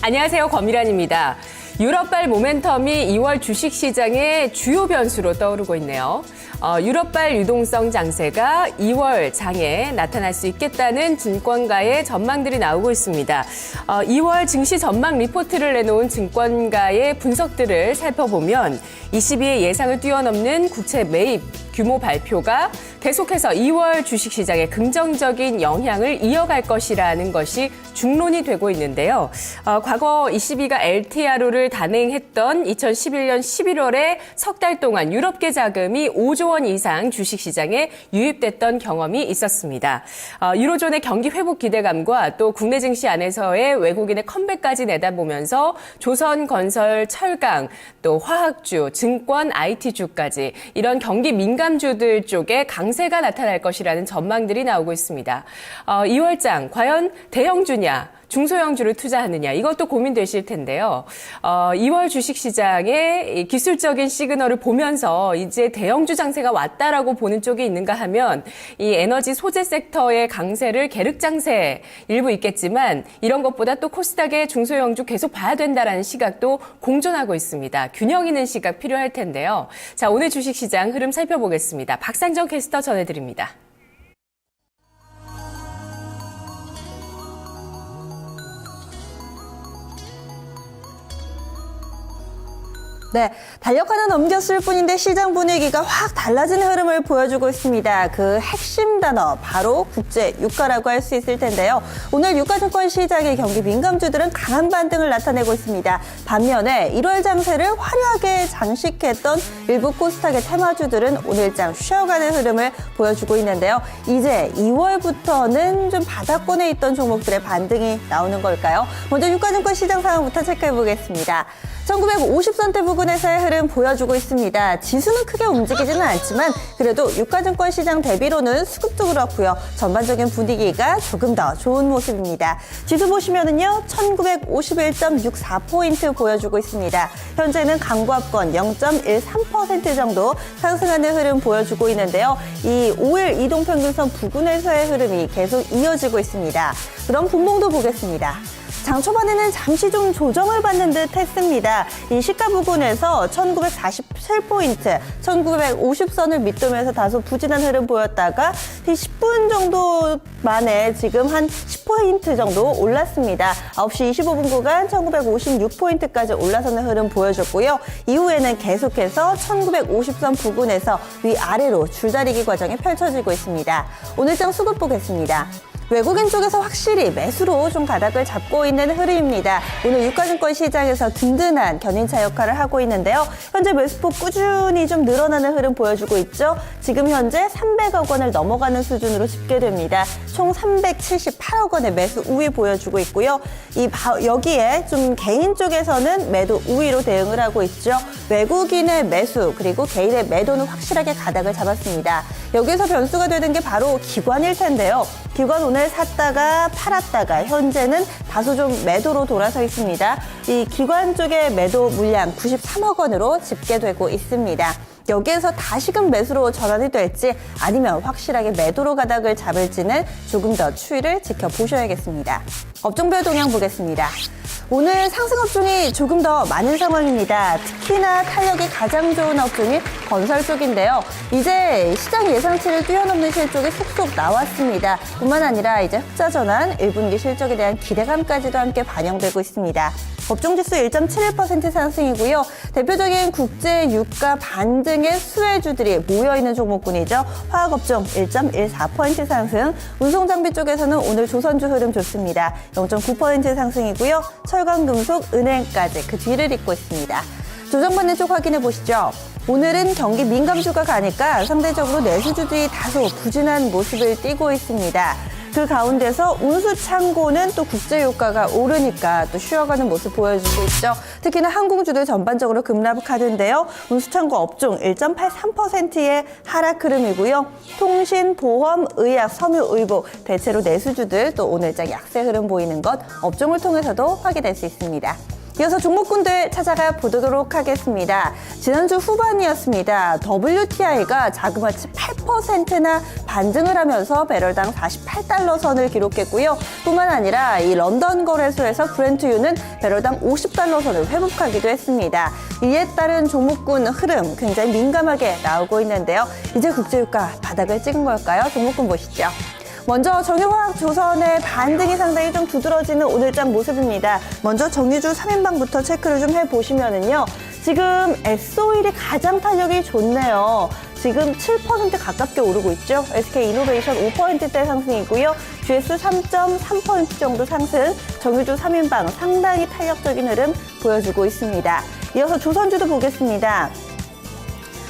안녕하세요. 권미란입니다. 유럽발 모멘텀이 2월 주식시장의 주요 변수로 떠오르고 있네요. 유럽발 유동성 장세가 2월 장에 나타날 수 있겠다는 증권가의 전망들이 나오고 있습니다. 2월 증시 전망 리포트를 내놓은 증권가의 분석들을 살펴보면 22의 예상을 뛰어넘는 국채 매입 규모 발표가 계속해서 2월 주식시장에 긍정적인 영향을 이어갈 것이라는 것이 중론이 되고 있는데요. 과거 22가 LTRO를 단행했던 2011년 11월에 석 달 동안 유럽계 자금이 5조 원 이상 주식시장에 유입됐던 경험이 있었습니다. 유로존의 경기 회복 기대감과 또 국내 증시 안에서의 외국인의 컴백까지 내다보면서 조선, 건설, 철강, 또 화학주, 증권, IT주까지 이런 경기 민감주들 쪽에 강세가 나타날 것이라는 전망들이 나오고 있습니다. 2월장 과연 대형주냐? 중소형주를 투자하느냐 이것도 고민되실 텐데요. 2월 주식시장의 기술적인 시그널을 보면서 이제 대형주 장세가 왔다라고 보는 쪽이 있는가 하면 이 에너지 소재 섹터의 강세를 계륵 장세 일부 있겠지만 이런 것보다 또 코스닥의 중소형주 계속 봐야 된다라는 시각도 공존하고 있습니다. 균형 있는 시각 필요할 텐데요. 자, 오늘 주식시장 흐름 살펴보겠습니다. 박상정 캐스터 전해드립니다. 네, 달력 하나 넘겼을 뿐인데 시장 분위기가 확 달라진 흐름을 보여주고 있습니다. 그 핵심 단어 바로 국제 유가라고 할 수 있을 텐데요. 오늘 유가증권 시장의 경기 민감주들은 강한 반등을 나타내고 있습니다. 반면에 1월 장세를 화려하게 장식했던 일부 코스닥의 테마주들은 오늘장 쉬어가는 흐름을 보여주고 있는데요. 이제 2월부터는 좀 바닥권에 있던 종목들의 반등이 나오는 걸까요? 먼저 유가증권 시장 상황부터 체크해 보겠습니다. 1950선대 부근에서의 흐름 보여주고 있습니다. 지수는 크게 움직이지는 않지만 그래도 유가증권 시장 대비로는 수급도 그렇고요. 전반적인 분위기가 조금 더 좋은 모습입니다. 지수 보시면은요, 1951.64포인트 보여주고 있습니다. 현재는 강보합권 0.13% 정도 상승하는 흐름 보여주고 있는데요. 이 5일 이동평균선 부근에서의 흐름이 계속 이어지고 있습니다. 그럼 분봉도 보겠습니다. 장 초반에는 잠시 좀 조정을 받는 듯 했습니다. 이 시가 부근에서 1947포인트, 1950선을 밑도면서 다소 부진한 흐름 보였다가 10분 정도 만에 지금 한 10포인트 정도 올랐습니다. 9시 25분 구간 1956포인트까지 올라서는 흐름 보여줬고요. 이후에는 계속해서 1950선 부근에서 위아래로 줄다리기 과정이 펼쳐지고 있습니다. 오늘장 수급 보겠습니다. 외국인 쪽에서 확실히 매수로 좀 가닥을 잡고 있는 흐름입니다. 오늘 유가증권 시장에서 든든한 견인차 역할을 하고 있는데요. 현재 매수폭 꾸준히 좀 늘어나는 흐름 보여주고 있죠. 지금 현재 300억 원을 넘어가는 수준으로 집계됩니다. 총 378억 원의 매수 우위 보여주고 있고요. 여기에 좀 개인 쪽에서는 매도 우위로 대응을 하고 있죠. 외국인의 매수 그리고 개인의 매도는 확실하게 가닥을 잡았습니다. 여기서 변수가 되는 게 바로 기관일 텐데요. 기관 오늘 샀다가 팔았다가 현재는 다소 좀 매도로 돌아서 있습니다. 이 기관 쪽의 매도 물량 93억 원으로 집계되고 있습니다. 여기에서 다시금 매수로 전환이 될지 아니면 확실하게 매도로 가닥을 잡을지는 조금 더 추이를 지켜보셔야겠습니다. 업종별 동향 보겠습니다. 오늘 상승 업종이 조금 더 많은 상황입니다. 특히나 탄력이 가장 좋은 업종이 건설 쪽인데요. 이제 시장 예상치를 뛰어넘는 실적이 속속 나왔습니다. 뿐만 아니라 이제 흑자 전환, 1분기 실적에 대한 기대감까지도 함께 반영되고 있습니다. 업종지수 1.71% 상승이고요. 대표적인 국제 유가 반등의 수혜주들이 모여있는 종목군이죠. 화학업종 1.14% 상승, 운송장비 쪽에서는 오늘 조선주 흐름 좋습니다. 0.9% 상승이고요. 철강금속, 은행까지 그 뒤를 잇고 있습니다. 조정받는 쪽 확인해 보시죠. 오늘은 경기 민감주가 가니까 상대적으로 내수주들이 다소 부진한 모습을 띠고 있습니다. 그 가운데서 운수창고는 또 국제유가가 오르니까 또 쉬어가는 모습 보여주고 있죠. 특히나 항공주들 전반적으로 급락하는데요. 운수창고 업종 1.83%의 하락 흐름이고요. 통신, 보험, 의약, 섬유, 의복 대체로 내수주들 또 오늘장 약세 흐름 보이는 것 업종을 통해서도 확인할 수 있습니다. 이어서 종목군들 찾아가 보도록 하겠습니다. 지난주 후반이었습니다. WTI가 자그마치 8%나 반등을 하면서 배럴당 48달러 선을 기록했고요. 뿐만 아니라 이 런던 거래소에서 브렌트유는 배럴당 50달러 선을 회복하기도 했습니다. 이에 따른 종목군 흐름 굉장히 민감하게 나오고 있는데요. 이제 국제유가 바닥을 찍은 걸까요? 종목군 보시죠. 먼저 정유화학조선의 반등이 상당히 좀 두드러지는 오늘장 모습입니다. 먼저 정유주 3인방부터 체크를 좀 해보시면은요. 지금 S-오일이 가장 탄력이 좋네요. 지금 7% 가깝게 오르고 있죠. SK이노베이션 5%대 상승이고요. GS 3.3% 정도 상승, 정유주 3인방 상당히 탄력적인 흐름 보여주고 있습니다. 이어서 조선주도 보겠습니다.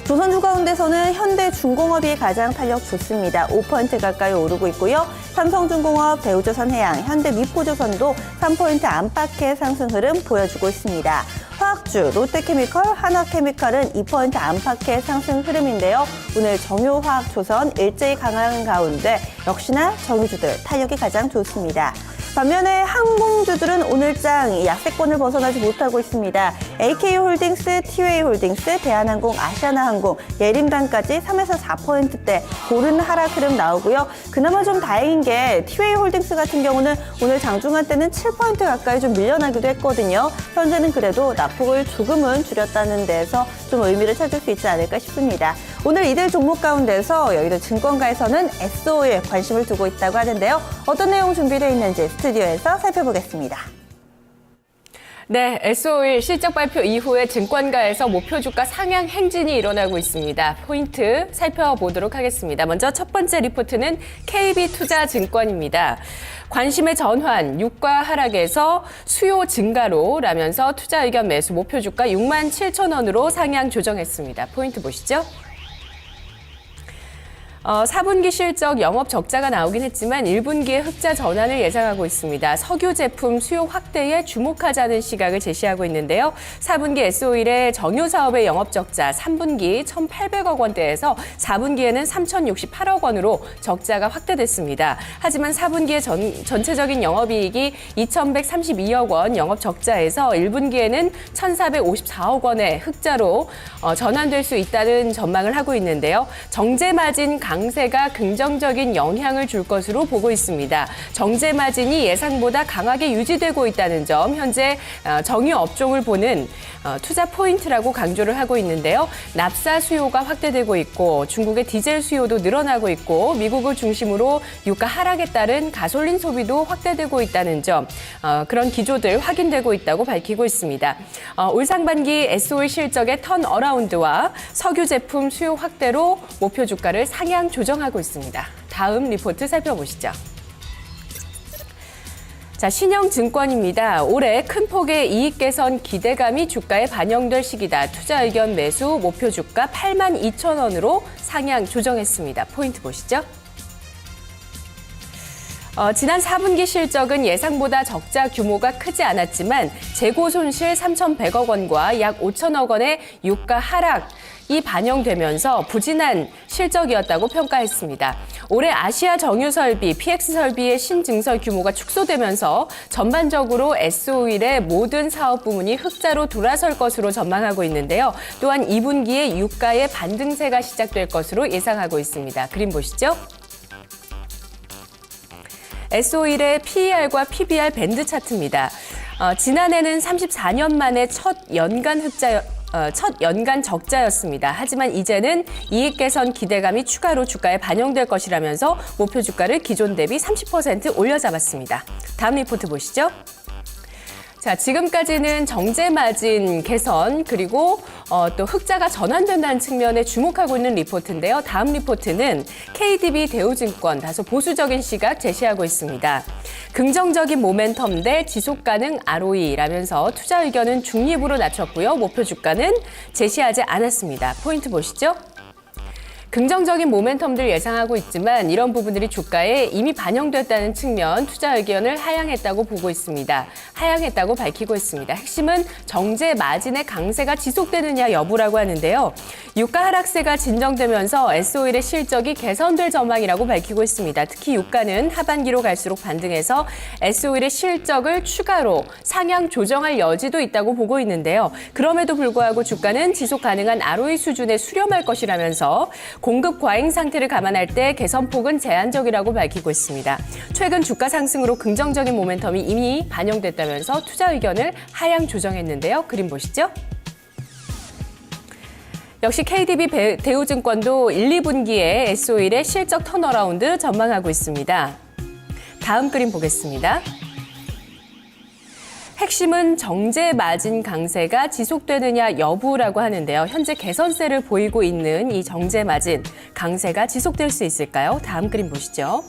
조선주 가운데서는 현대중공업이 가장 탄력 좋습니다. 5% 가까이 오르고 있고요. 삼성중공업, 대우조선해양, 현대미포조선도 3% 안팎의 상승 흐름 보여주고 있습니다. 화학주, 롯데케미컬, 한화케미칼은 2% 안팎의 상승 흐름인데요. 오늘 정유화학조선 일제히 강한 가운데 역시나 정유주들 탄력이 가장 좋습니다. 반면에 항공주들은 오늘장 약세권을 벗어나지 못하고 있습니다. AK홀딩스, 티웨이홀딩스, 대한항공, 아시아나항공, 예림단까지 3에서 4%대 고른 하락 흐름 나오고요. 그나마 좀 다행인 게 티웨이홀딩스 같은 경우는 오늘 장중한 때는 7% 가까이 좀 밀려나기도 했거든요. 현재는 그래도 낙폭을 조금은 줄였다는 데서 좀 의미를 찾을 수 있지 않을까 싶습니다. 오늘 이들 종목 가운데서 여의도 증권가에서는 S-오일 관심을 두고 있다고 하는데요. 어떤 내용 준비되어 있는지 스튜디오에서 살펴보겠습니다. 네, S-오일 실적 발표 이후에 증권가에서 목표 주가 상향 행진이 일어나고 있습니다. 포인트 살펴보도록 하겠습니다. 먼저 첫 번째 리포트는 KB투자증권입니다. 관심의 전환, 유가 하락에서 수요 증가로 라면서 투자 의견 매수 목표 주가 67,000원으로 상향 조정했습니다. 포인트 보시죠. 4분기 실적 영업 적자가 나오긴 했지만 1분기에 흑자 전환을 예상하고 있습니다. 석유 제품 수요 확대에 주목하자는 시각을 제시하고 있는데요. 4분기 S-오일의 정유 사업의 영업 적자 3분기 1,800억 원대에서 4분기에는 3,068억 원으로 적자가 확대됐습니다. 하지만 4분기의 전체적인 영업이익이 2,132억 원 영업 적자에서 1분기에는 1,454억 원의 흑자로 전환될 수 있다는 전망을 하고 있는데요. 정제 마진 강세가 긍정적인 영향을 줄 것으로 보고 있습니다. 정제 마진이 예상보다 강하게 유지되고 있다는 점, 현재 정유 업종을 보는 투자 포인트라고 강조를 하고 있는데요. 납사 수요가 확대되고 있고 중국의 디젤 수요도 늘어나고 있고 미국을 중심으로 유가 하락에 따른 가솔린 소비도 확대되고 있다는 점, 그런 기조들 확인되고 있다고 밝히고 있습니다. 올 상반기 S-오일 실적의 턴어라운드와 석유 제품 수요 확대로 목표 주가를 상향 조정하고 있습니다. 다음 리포트 살펴보시죠. 자, 신영증권입니다. 올해 큰 폭의 이익 개선 기대감이 주가에 반영될 시기다. 투자 의견 매수 목표 주가 82,000원으로 상향 조정했습니다. 포인트 보시죠. 지난 4분기 실적은 예상보다 적자 규모가 크지 않았지만 재고 손실 3,100억 원과 약 5천억 원의 유가 하락이 반영되면서 부진한 실적이었다고 평가했습니다. 올해 아시아 정유 설비, PX 설비의 신증설 규모가 축소되면서 전반적으로 S-오일의 모든 사업 부문이 흑자로 돌아설 것으로 전망하고 있는데요. 또한 2분기에 유가의 반등세가 시작될 것으로 예상하고 있습니다. 그림 보시죠. S-오일의 PER과 PBR 밴드 차트입니다. 지난해는 34년 만에 첫 연간 적자였습니다. 하지만 이제는 이익 개선 기대감이 추가로 주가에 반영될 것이라면서 목표 주가를 기존 대비 30% 올려잡았습니다. 다음 리포트 보시죠. 자, 지금까지는 정제 마진 개선 그리고 또 흑자가 전환된다는 측면에 주목하고 있는 리포트인데요. 다음 리포트는 KDB 대우증권 다소 보수적인 시각 제시하고 있습니다. 긍정적인 모멘텀 대 지속 가능 ROE라면서 투자 의견은 중립으로 낮췄고요. 목표 주가는 제시하지 않았습니다. 포인트 보시죠. 긍정적인 모멘텀들 예상하고 있지만 이런 부분들이 주가에 이미 반영됐다는 측면 투자 의견을 하향했다고 보고 있습니다. 하향했다고 밝히고 있습니다. 핵심은 정제 마진의 강세가 지속되느냐 여부라고 하는데요. 유가 하락세가 진정되면서 S-오일의 실적이 개선될 전망이라고 밝히고 있습니다. 특히 유가는 하반기로 갈수록 반등해서 S-오일의 실적을 추가로 상향 조정할 여지도 있다고 보고 있는데요. 그럼에도 불구하고 주가는 지속 가능한 ROE 수준에 수렴할 것이라면서 공급 과잉 상태를 감안할 때 개선폭은 제한적이라고 밝히고 있습니다. 최근 주가 상승으로 긍정적인 모멘텀이 이미 반영됐다면서 투자 의견을 하향 조정했는데요. 그림 보시죠. 역시 KDB 대우증권도 1, 2분기에 S-오일의 실적 턴어라운드 전망하고 있습니다. 다음 그림 보겠습니다. 핵심은 정제 마진 강세가 지속되느냐 여부라고 하는데요. 현재 개선세를 보이고 있는 이 정제 마진 강세가 지속될 수 있을까요? 다음 그림 보시죠.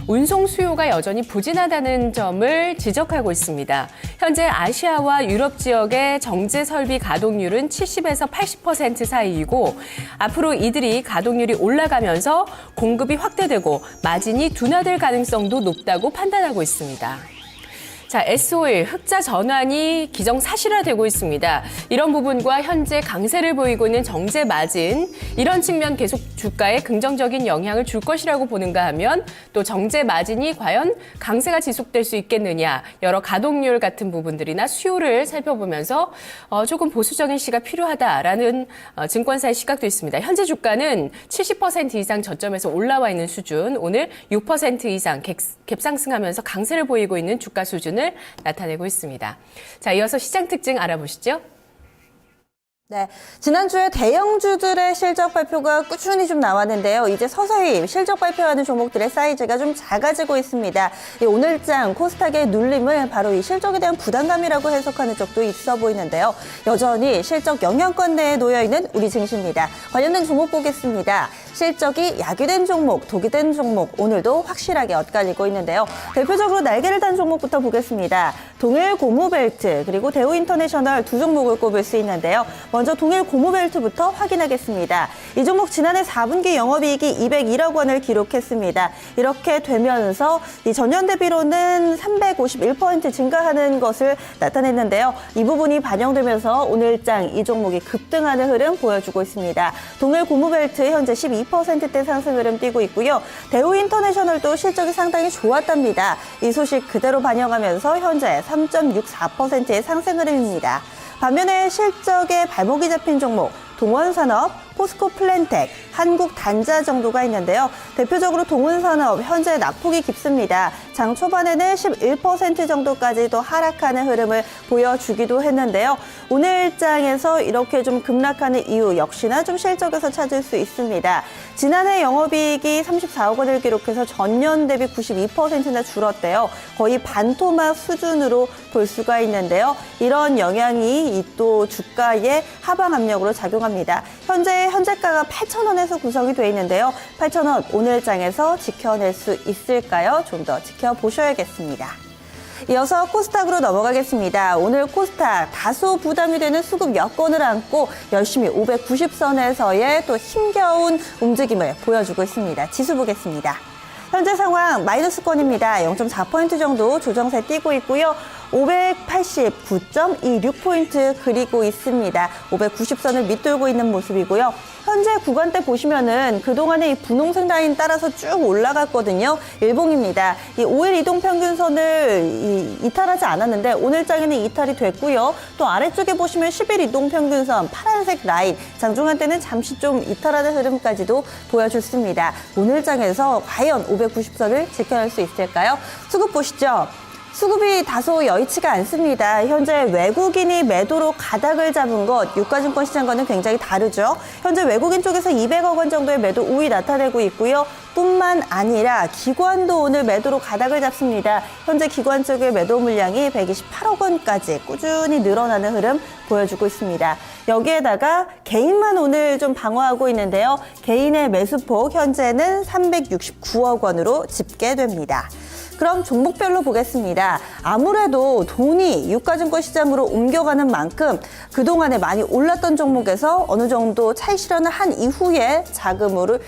운송 수요가 여전히 부진하다는 점을 지적하고 있습니다. 현재 아시아와 유럽 지역의 정제 설비 가동률은 70에서 80% 사이이고 앞으로 이들이 가동률이 올라가면서 공급이 확대되고 마진이 둔화될 가능성도 높다고 판단하고 있습니다. 자, S-오일 흑자 전환이 기정사실화되고 있습니다. 이런 부분과 현재 강세를 보이고 있는 정제 마진, 이런 측면 계속 주가에 긍정적인 영향을 줄 것이라고 보는가 하면 또 정제 마진이 과연 강세가 지속될 수 있겠느냐, 여러 가동률 같은 부분들이나 수요를 살펴보면서 조금 보수적인 시가 필요하다라는 증권사의 시각도 있습니다. 현재 주가는 70% 이상 저점에서 올라와 있는 수준, 오늘 6% 이상 갭상승하면서 강세를 보이고 있는 주가 수준을 나타내고 있습니다. 자, 이어서 시장 특징 알아보시죠. 네, 지난주에 대형주들의 실적 발표가 꾸준히 좀 나왔는데요. 이제 서서히 실적 발표하는 종목들의 사이즈가 좀 작아지고 있습니다. 이 오늘장 코스닥의 눌림을 바로 이 실적에 대한 부담감이라고 해석하는 쪽도 있어 보이는데요. 여전히 실적 영향권 내에 놓여있는 우리 증시입니다. 관련된 종목 보겠습니다. 실적이 약유된 종목, 독이 된 종목, 오늘도 확실하게 엇갈리고 있는데요. 대표적으로 날개를 단 종목부터 보겠습니다. 동일 고무벨트, 그리고 대우인터내셔널 두 종목을 꼽을 수 있는데요. 먼저 동일 고무벨트부터 확인하겠습니다. 이 종목 지난해 4분기 영업이익이 201억 원을 기록했습니다. 이렇게 되면서 이 전년 대비로는 351% 증가하는 것을 나타냈는데요. 이 부분이 반영되면서 오늘장 이 종목이 급등하는 흐름 보여주고 있습니다. 동일 고무벨트 현재 12%대 상승 흐름 띄고 있고요. 대우인터내셔널도 실적이 상당히 좋았답니다. 이 소식 그대로 반영하면서 현재 3.64%의 상승 흐름입니다. 반면에 실적에 발목이 잡힌 종목, 동원산업, 포스코플랜텍, 한국단자 정도가 있는데요. 대표적으로 동원산업 현재 낙폭이 깊습니다. 장 초반에는 11% 정도까지도 하락하는 흐름을 보여주기도 했는데요. 오늘 장에서 이렇게 좀 급락하는 이유 역시나 좀 실적에서 찾을 수 있습니다. 지난해 영업이익이 34억 원을 기록해서 전년 대비 92%나 줄었대요. 거의 반토막 수준으로 볼 수가 있는데요. 이런 영향이 또 주가의 하방 압력으로 작용합니다. 현재 현재가가 8,000원에서 구성이 되어 있는데요. 8,000원 오늘 장에서 지켜낼 수 있을까요? 좀 더 지켜보셔야겠습니다. 이어서 코스닥으로 넘어가겠습니다. 오늘 코스닥 다소 부담이 되는 수급 여건을 안고 열심히 590선에서의 또 힘겨운 움직임을 보여주고 있습니다. 지수 보겠습니다. 현재 상황 마이너스권입니다. 0.4% 정도 조정세 띄고 있고요. 589.26포인트 그리고 있습니다. 590선을 밑돌고 있는 모습이고요. 현재 구간대 보시면은 그동안의 이 분홍색 라인 따라서 쭉 올라갔거든요. 일봉입니다. 이 5일 이동평균선을 이탈하지 않았는데 오늘장에는 이탈이 됐고요. 또 아래쪽에 보시면 10일 이동평균선 파란색 라인 장중한 때는 잠시 좀 이탈하는 흐름까지도 보여줬습니다. 오늘장에서 과연 590선을 지켜낼 수 있을까요? 수급 보시죠. 수급이 다소 여의치가 않습니다. 현재 외국인이 매도로 가닥을 잡은 것, 유가증권 시장과는 굉장히 다르죠. 현재 외국인 쪽에서 200억 원 정도의 매도 우위 나타내고 있고요. 뿐만 아니라 기관도 오늘 매도로 가닥을 잡습니다. 현재 기관 쪽의 매도 물량이 128억 원까지 꾸준히 늘어나는 흐름 보여주고 있습니다. 여기에다가 개인만 오늘 좀 방어하고 있는데요. 개인의 매수폭 현재는 369억 원으로 집계됩니다. 그럼 종목별로 보겠습니다. 아무래도 돈이 유가증권 시장으로 옮겨가는 만큼 그동안에 많이 올랐던 종목에서 어느 정도 차익 실현을 한 이후에 자금으로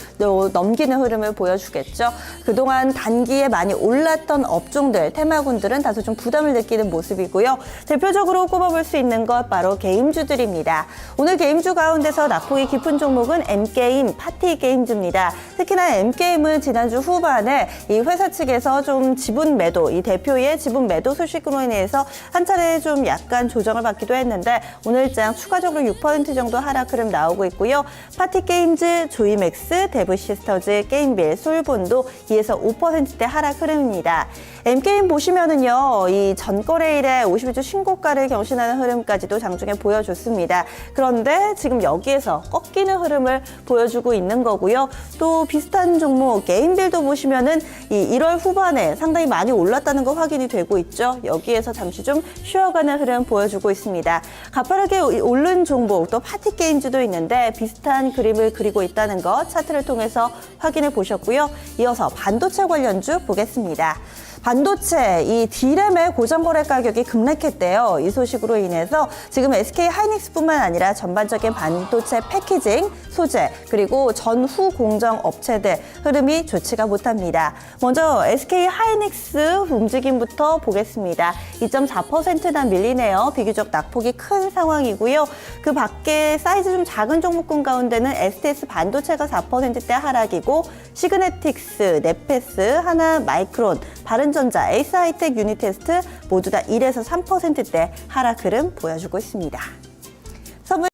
넘기는 흐름을 보여주겠죠. 그동안 단기에 많이 올랐던 업종들, 테마군들은 다소 좀 부담을 느끼는 모습이고요. 대표적으로 꼽아볼 수 있는 것 바로 게임주들입니다. 오늘 게임주 가운데서 낙폭이 깊은 종목은 M게임, 파티게임즈입니다. 특히나 M게임은 지난주 후반에 이 회사 측에서 좀 지분 매도, 이 대표의 지분 매도 소식으로 인해서 한 차례 좀 약간 조정을 받기도 했는데 오늘장 추가적으로 6% 정도 하락 흐름 나오고 있고요. 파티게임즈, 조이맥스, 데브시스터즈, 게임빌, 솔본도 2에서 5%대 하락 흐름입니다. M게임 보시면은요, 이 전거래일에 51주 신고가를 경신하는 흐름까지도 장중에 보여줬습니다. 그런데 지금 여기에서 꺾이는 흐름을 보여주고 있는 거고요. 또 비슷한 종목 게임빌도 보시면은 이 1월 후반에 상당히 많이 올랐다는 거 확인이 되고 있죠. 여기에서 잠시 좀 쉬어가는 흐름 보여주고 있습니다. 가파르게 오른 종목 또 파티게임즈도 있는데 비슷한 그림을 그리고 있다는 거 차트를 통해서 확인해 보셨고요. 이어서 반도체 관련주 보겠습니다. 반도체, 이 D램의 고정거래 가격이 급락했대요. 이 소식으로 인해서 지금 SK 하이닉스뿐만 아니라 전반적인 반도체 패키징, 소재, 그리고 전후 공정 업체들 흐름이 좋지가 못합니다. 먼저 SK 하이닉스 움직임부터 보겠습니다. 2.4%나 밀리네요. 비교적 낙폭이 큰 상황이고요. 그 밖에 사이즈 좀 작은 종목군 가운데는 STS 반도체가 4%대 하락이고 시그네틱스, 네페스, 하나 마이크론, 바른전자, 에이스하이텍, 유니테스트 모두 다 1에서 3%대 하락 흐름 보여주고 있습니다.